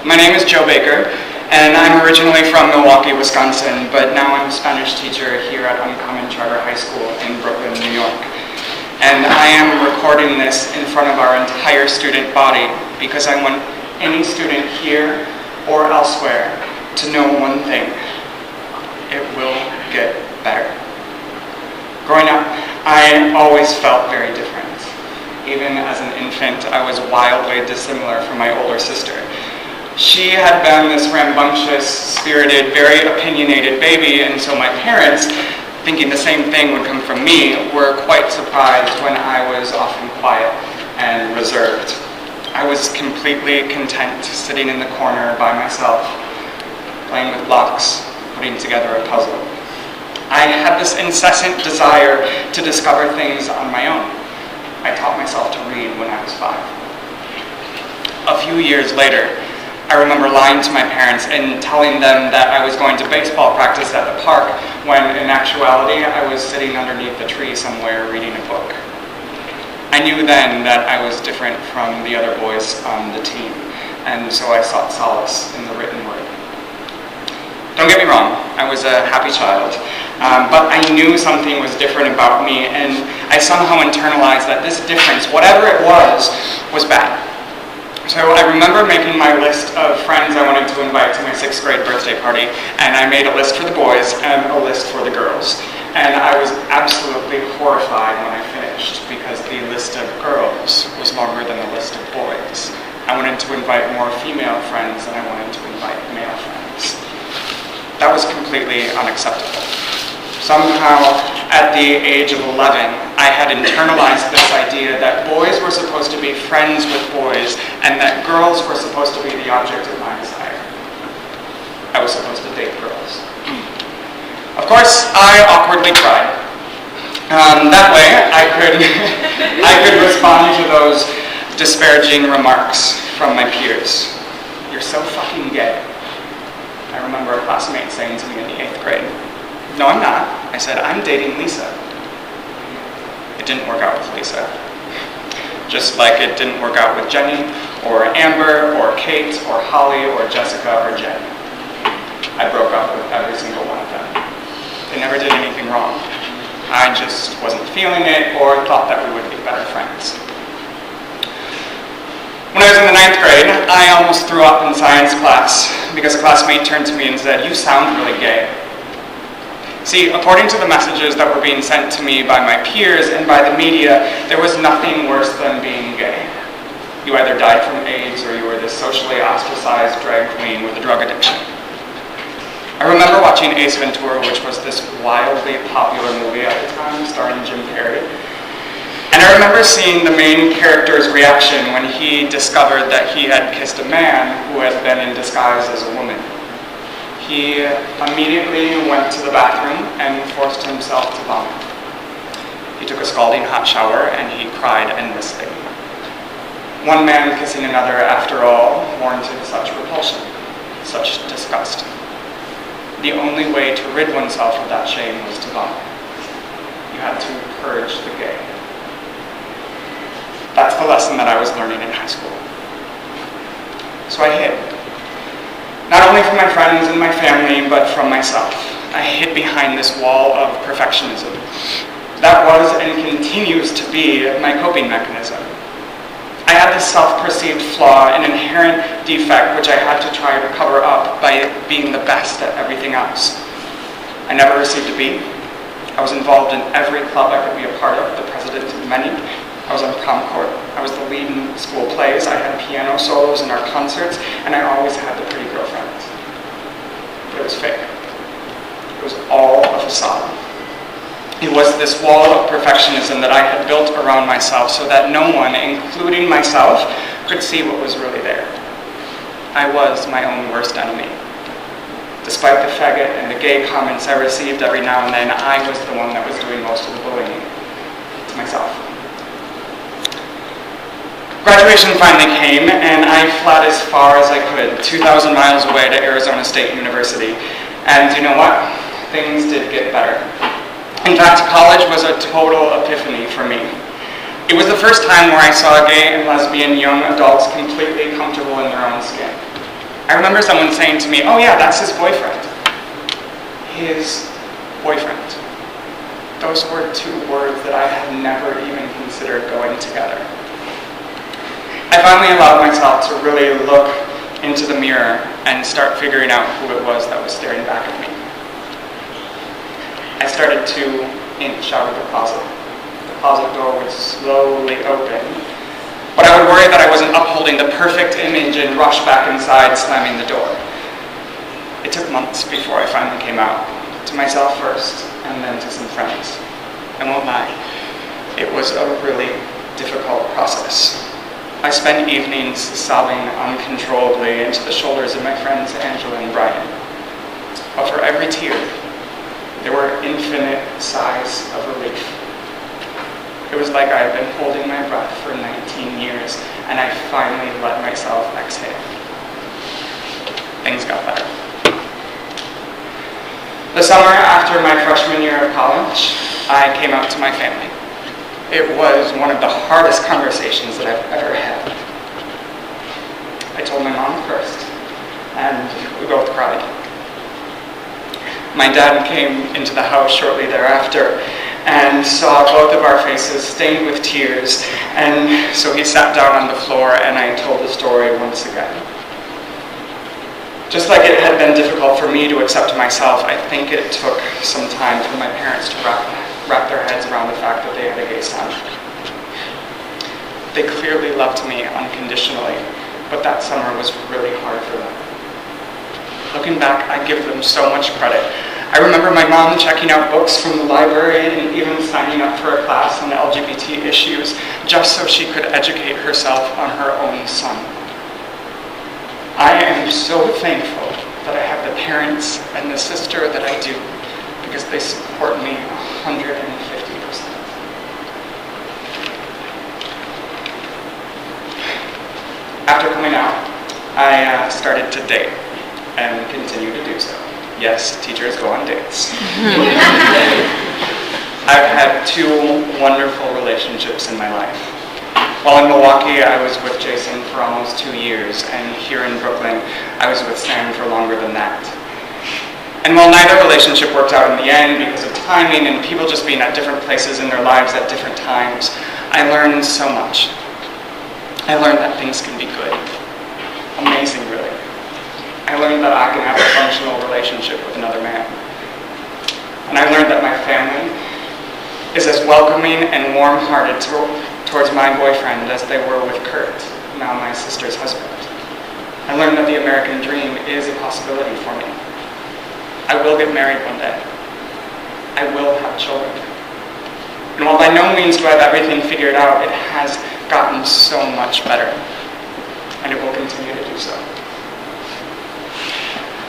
My name is Joe Baker, and I'm originally from Milwaukee, Wisconsin, but now I'm a Spanish teacher here at Uncommon Charter High School in Brooklyn, New York. And I am recording this in front of our entire student body because I want any student here or elsewhere to know one thing: it will get better. Growing up, I always felt very different. Even as an infant, I was wildly dissimilar from my older sister. She had been this rambunctious, spirited, very opinionated baby, and so my parents, thinking the same thing would come from me, were quite surprised when I was often quiet and reserved. I was completely content sitting in the corner by myself, playing with blocks, putting together a puzzle. I had this incessant desire to discover things on my own. I taught myself to read when I was 5. A few years later, I remember lying to my parents and telling them that I was going to baseball practice at the park when, in actuality, I was sitting underneath a tree somewhere reading a book. I knew then that I was different from the other boys on the team, and so I sought solace in the written word. Don't get me wrong, I was a happy child, but I knew something was different about me, and I somehow internalized that this difference, whatever it was bad. So I remember making my list of friends I wanted to invite to my 6th grade birthday party, and I made a list for the boys and a list for the girls. And I was absolutely horrified when I finished, because the list of girls was longer than the list of boys. I wanted to invite more female friends than I wanted to invite male friends. That was completely unacceptable. Somehow, at the age of 11, I had internalized this idea that boys were supposed to be friends with boys and that girls were supposed to be the object of my desire. I was supposed to date girls. Of course, I awkwardly cried. That way, I could respond to those disparaging remarks from my peers. "You're so fucking gay." I remember a classmate saying to me in the 8th grade. "No, I'm not." I said, "I'm dating Lisa." It didn't work out with Lisa. Just like it didn't work out with Jenny, or Amber, or Kate, or Holly, or Jessica, or Jen. I broke up with every single one of them. They never did anything wrong. I just wasn't feeling it, or thought that we would be better friends. When I was in the 9th grade, I almost threw up in science class because a classmate turned to me and said, "You sound really gay." See, according to the messages that were being sent to me by my peers and by the media, there was nothing worse than being gay. You either died from AIDS or you were this socially ostracized drag queen with a drug addiction. I remember watching Ace Ventura, which was this wildly popular movie at the time, starring Jim Carrey. And I remember seeing the main character's reaction when he discovered that he had kissed a man who had been in disguise as a woman. He immediately went to the bathroom and forced himself to vomit. He took a scalding hot shower and he cried endlessly. One man kissing another, after all, warranted such repulsion, such disgust. The only way to rid oneself of that shame was to vomit. You had to purge the gay. That's the lesson that I was learning in high school. So I hid. Not only from my friends and my family, but from myself. I hid behind this wall of perfectionism. That was and continues to be my coping mechanism. I had this self-perceived flaw, an inherent defect, which I had to try to cover up by being the best at everything else. I never received a B. I was involved in every club I could be a part of, the president of many. I was on prom court. I was the lead in school plays. I had piano solos in our concerts, and I always had the pretty girlfriends. But it was fake. It was all a facade. It was this wall of perfectionism that I had built around myself so that no one, including myself, could see what was really there. I was my own worst enemy. Despite the faggot and the gay comments I received every now and then, I was the one that was doing most of the bullying to myself. Graduation finally came, and I fled as far as I could, 2,000 miles away to Arizona State University. And you know what? Things did get better. In fact, college was a total epiphany for me. It was the first time where I saw gay and lesbian young adults completely comfortable in their own skin. I remember someone saying to me, "Oh yeah, that's his boyfriend." His boyfriend. Those were two words that I had never even considered going together. I finally allowed myself to really look into the mirror and start figuring out who it was that was staring back at me. I started to inch out of the closet. The closet door would slowly open, but I would worry that I wasn't upholding the perfect image and rush back inside, slamming the door. It took months before I finally came out, to myself first, and then to some friends. I won't lie, it was a really difficult process. I spent evenings sobbing uncontrollably into the shoulders of my friends Angela and Brian. But for every tear, there were infinite sighs of relief. It was like I had been holding my breath for 19 years, and I finally let myself exhale. Things got better. The summer after my freshman year of college, I came out to my family. It was one of the hardest conversations that I've ever had. I told my mom first, and we both cried. My dad came into the house shortly thereafter and saw both of our faces stained with tears, and so he sat down on the floor and I told the story once again. Just like it had been difficult for me to accept myself, I think it took some time for my parents to wrap their heads around the fact that they had a gay son. They clearly loved me unconditionally, but that summer was really hard for them. Looking back, I give them so much credit. I remember my mom checking out books from the library and even signing up for a class on LGBT issues just so she could educate herself on her own son. I am so thankful that I have the parents and the sister that I do, because they support me 150%. After coming out, I started to date and continue to do so. Yes, teachers go on dates. I've had two wonderful relationships in my life. While in Milwaukee, I was with Jason for almost 2 years, and here in Brooklyn, I was with Sam for longer than that. And while neither relationship worked out in the end because of timing and people just being at different places in their lives at different times, I learned so much. I learned that things can be good. Amazing, really. I learned that I can have a functional relationship with another man. And I learned that my family is as welcoming and warm-hearted towards my boyfriend as they were with Kurt, now my sister's husband. I learned that the American dream is a possibility for me. I will get married one day. I will have children. And while by no means do I have everything figured out, it has gotten so much better. And it will continue to do so.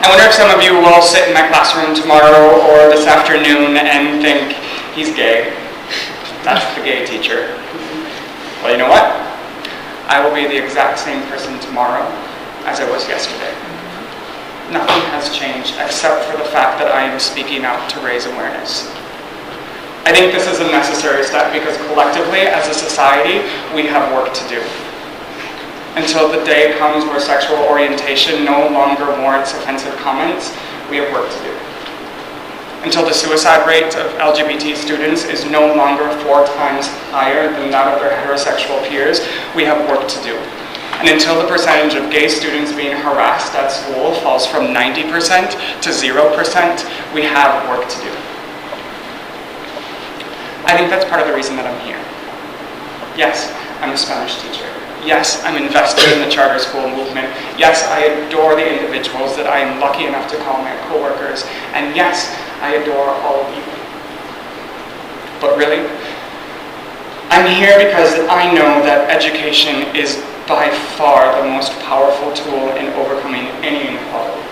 I wonder if some of you will sit in my classroom tomorrow or this afternoon and think, he's gay. That's the gay teacher. Well, you know what? I will be the exact same person tomorrow as I was yesterday. Nothing has changed except for the fact that I am speaking out to raise awareness. I think this is a necessary step because collectively, as a society, we have work to do. Until the day comes where sexual orientation no longer warrants offensive comments, we have work to do. Until the suicide rate of LGBT students is no longer 4 times higher than that of their heterosexual peers, we have work to do. And until the percentage of gay students being harassed at school falls from 90% to 0%, we have work to do. I think that's part of the reason that I'm here. Yes, I'm a Spanish teacher. Yes, I'm invested in the charter school movement. Yes, I adore the individuals that I am lucky enough to call my coworkers. And yes, I adore all of you. But really, I'm here because I know that education is by far the most powerful tool in overcoming any inequality.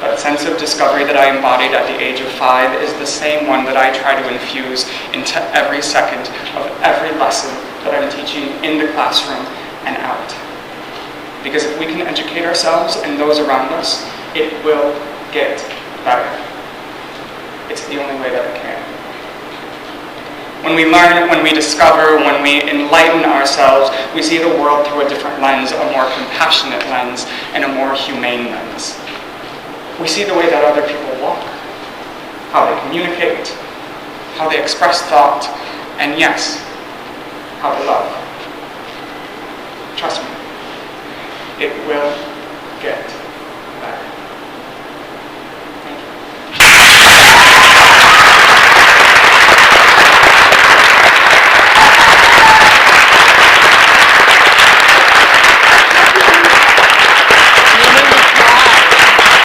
That sense of discovery that I embodied at the age of 5 is the same one that I try to infuse into every second of every lesson that I'm teaching in the classroom and out. Because if we can educate ourselves and those around us, it will get better. It's the only way that it can. When we learn, when we discover, when we enlighten ourselves, we see the world through a different lens, a more compassionate lens, and a more humane lens. We see the way that other people walk, how they communicate, how they express thought, and yes, how they love. Trust me, it will get